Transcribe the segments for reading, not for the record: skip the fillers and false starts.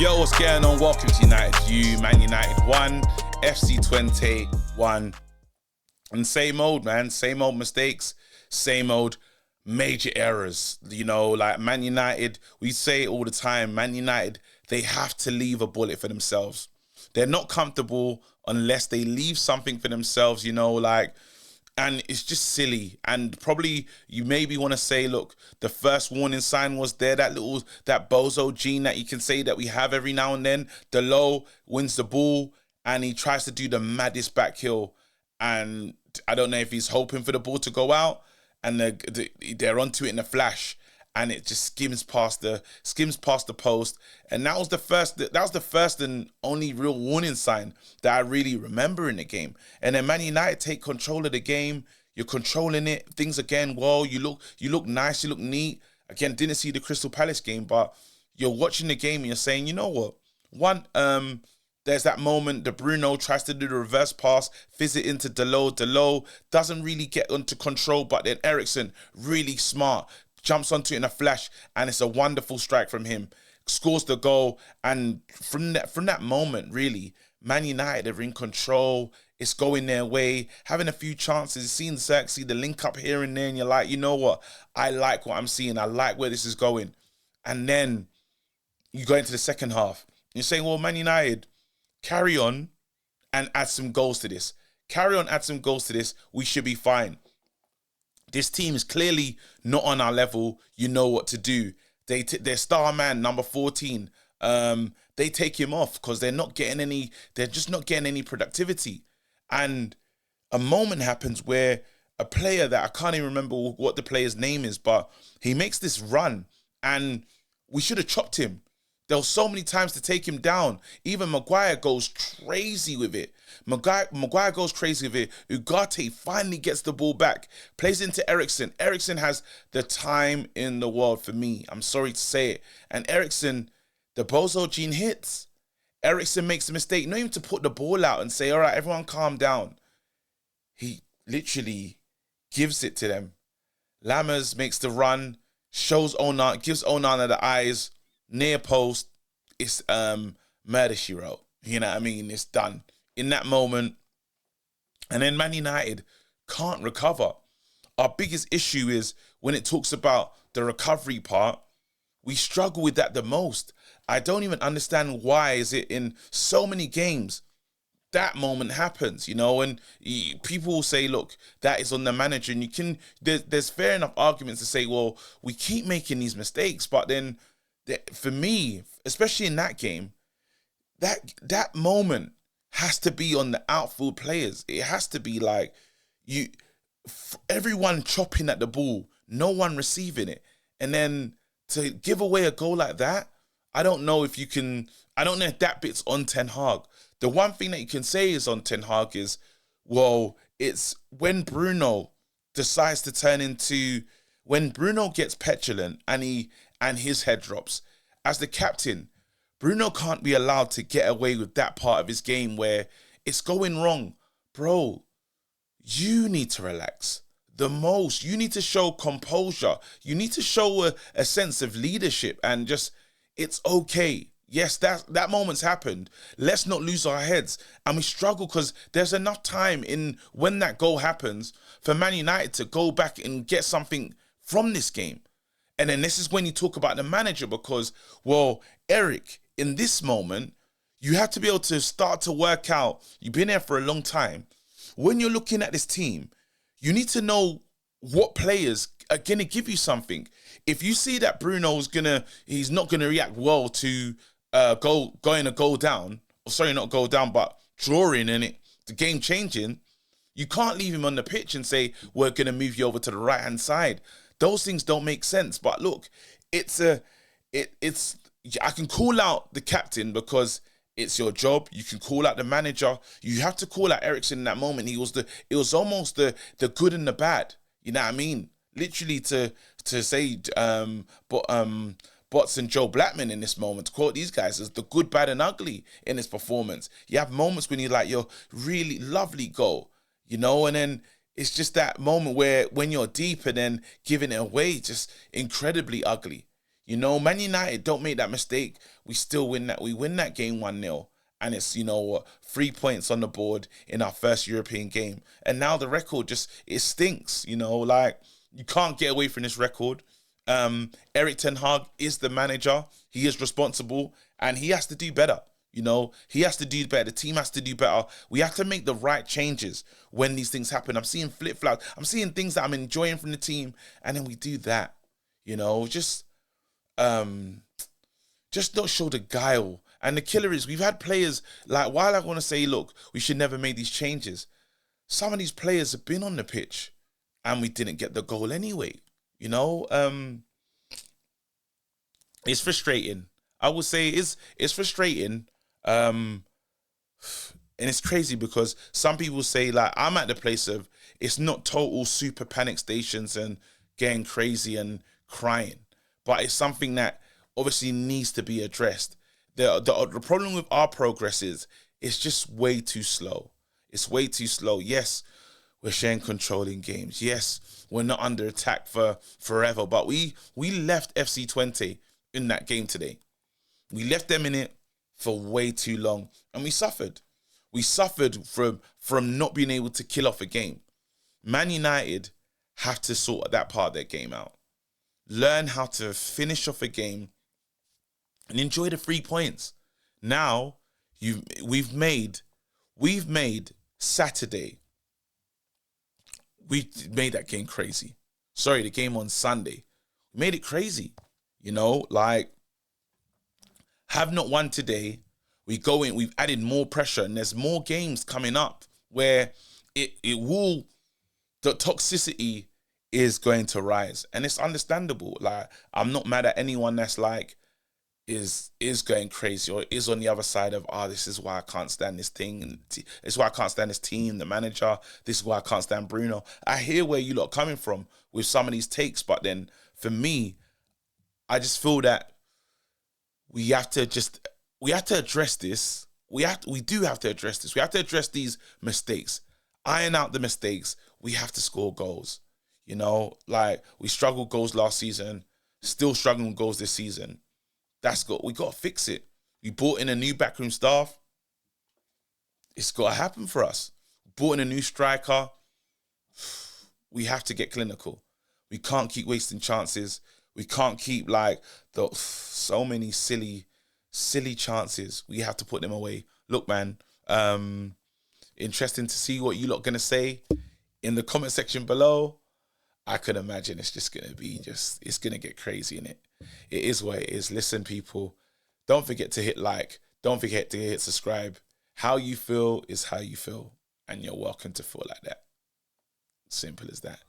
Yo, what's going on? Welcome to United View. Man United 1, FC Twente 1. And same old, man. Same old mistakes. Same old major errors. You know, like Man United, we say it all the time, Man United, they have to leave a bullet for themselves. They're not comfortable unless they leave something for themselves, you know, like, and it's just silly. And probably you maybe want to say, look, the first warning sign was there, that bozo gene that you can say that we have every now and then. Delo wins the ball and he tries to do the maddest back heel. And I don't know if he's hoping for the ball to go out and they're onto it in a flash. And it just skims past the post, and that was the first and only real warning sign that I really remember in the game. And then Man United take control of the game. You're controlling it. Things are going well. You look nice. You look neat. Again, didn't see the Crystal Palace game, but you're watching the game and you're saying, you know what? There's that moment. The Bruno tries to do the reverse pass, fizz it into Delo. Delo doesn't really get into control, but then Eriksen, really smart, jumps onto it in a flash, and it's a wonderful strike from him. Scores the goal, and from that moment, really, Man United are in control. It's going their way, having a few chances, seeing Xerxes, the link up here and there, and you're like, you know what? I like what I'm seeing. I like where this is going. And then you go into the second half. You're saying, well, Man United, carry on and add some goals to this. Carry on, add some goals to this. We should be fine. This team is clearly not on our level. You know what to do. Their star man, number 14, they take him off because they're just not getting any productivity. And a moment happens where a player that I can't even remember what the player's name is, but he makes this run and we should have chopped him. There were so many times to take him down. Even Maguire goes crazy with it. Maguire goes crazy with it. Ugarte finally gets the ball back, plays into Eriksen. Eriksen has the time in the world for me. I'm sorry to say it. And Eriksen, the bozo gene hits. Eriksen makes a mistake, not even to put the ball out and say, all right, everyone calm down. He literally gives it to them. Lammers makes the run, gives Onana the eyes. Near post, it's murder she wrote. You know what I mean? It's done in that moment. And then Man United can't recover. Our biggest issue is when it talks about the recovery part, we struggle with that the most. I don't even understand why is it in so many games that moment happens, you know, and people will say, look, that is on the manager. And there's fair enough arguments to say, well, we keep making these mistakes, but then for me, especially in that game, that moment has to be on the outfield players. It has to be like everyone chopping at the ball, no one receiving it. And then to give away a goal like that, I don't know if that bit's on Ten Hag. The one thing that you can say is on Ten Hag is, well, it's when Bruno decides to turn into, when Bruno gets petulant and his head drops. As the captain, Bruno can't be allowed to get away with that part of his game where it's going wrong. Bro, you need to relax the most. You need to show composure. You need to show a sense of leadership and just, it's okay. Yes, that moment's happened. Let's not lose our heads. And we struggle because there's enough time in when that goal happens for Man United to go back and get something from this game. And then this is when you talk about the manager because, well, Eric, in this moment, you have to be able to start to work out. You've been there for a long time. When you're looking at this team, you need to know what players are going to give you something. If you see that he's not going to react well to going a goal down, not goal down, but drawing and the game changing, you can't leave him on the pitch and say, we're going to move you over to the right-hand side. Those things don't make sense. But look, I can call out the captain because it's your job. You can call out the manager. You have to call out Eriksen in that moment. It was almost the good and the bad. You know what I mean? Literally to say Bots and Joe Blackman in this moment, to quote these guys as the good, bad and ugly in his performance. You have moments when you're like, you're really lovely goal, you know, and then it's just that moment where when you're deep and then giving it away, just incredibly ugly. You know, Man United don't make that mistake we still win that. We win that game 1-0. And it's, 3 points on the board in our first European game. And now the record it stinks, like you can't get away from this record. Erik ten Hag is the manager. He is responsible and he has to do better. He has to do better. The team has to do better. We have to make the right changes when these things happen. I'm seeing flip-flops. I'm seeing things that I'm enjoying from the team. And then we do that, just don't show the guile. And the killer is we've had players, like, while I want to say, look, we should never make these changes, some of these players have been on the pitch and we didn't get the goal anyway. It's frustrating. I would say it's frustrating. And it's crazy because some people say, like, I'm at the place of it's not total super panic stations and getting crazy and crying, but it's something that obviously needs to be addressed. The problem with our progress is it's just way too slow. It's way too slow. Yes, we're sharing control in games. Yes, we're not under attack for forever. But we left FC Twente in that game today. We left them in it for way too long. And we suffered. We suffered from not being able to kill off a game. Man United have to sort that part of their game out. Learn how to finish off a game and enjoy the 3 points. Now, we've made Saturday. We made that game crazy. Sorry, the game on Sunday. We made it crazy. Like, have not won today. We go in, we've added more pressure, and there's more games coming up where the toxicity is going to rise. And it's understandable. Like, I'm not mad at anyone that's like, is going crazy or is on the other side of, this is why I can't stand this thing, and this is why I can't stand this team, the manager, this is why I can't stand Bruno. I hear where you lot are coming from with some of these takes, but then for me, I just feel that we have to address this. We do have to address this. We have to address these mistakes, iron out the mistakes. We have to score goals. Like, we struggled goals last season, still struggling with goals this season. We got to fix it. We brought in a new backroom staff. It's got to happen for us. Brought in a new striker. We have to get clinical. We can't keep wasting chances. We can't keep so many silly chances. We have to put them away. Look, man, interesting to see what you lot going to say in the comment section below. I could imagine it's just going to be it's going to get crazy in it. It is what it is. Listen, people, don't forget to hit like. Don't forget to hit subscribe. How you feel is how you feel. And you're welcome to feel like that. Simple as that.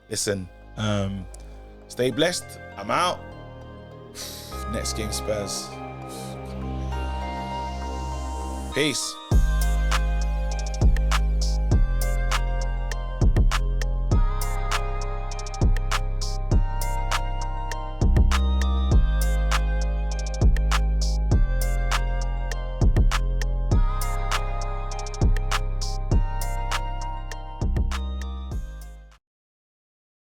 Listen, stay blessed. I'm out. Next game, Spurs. Peace.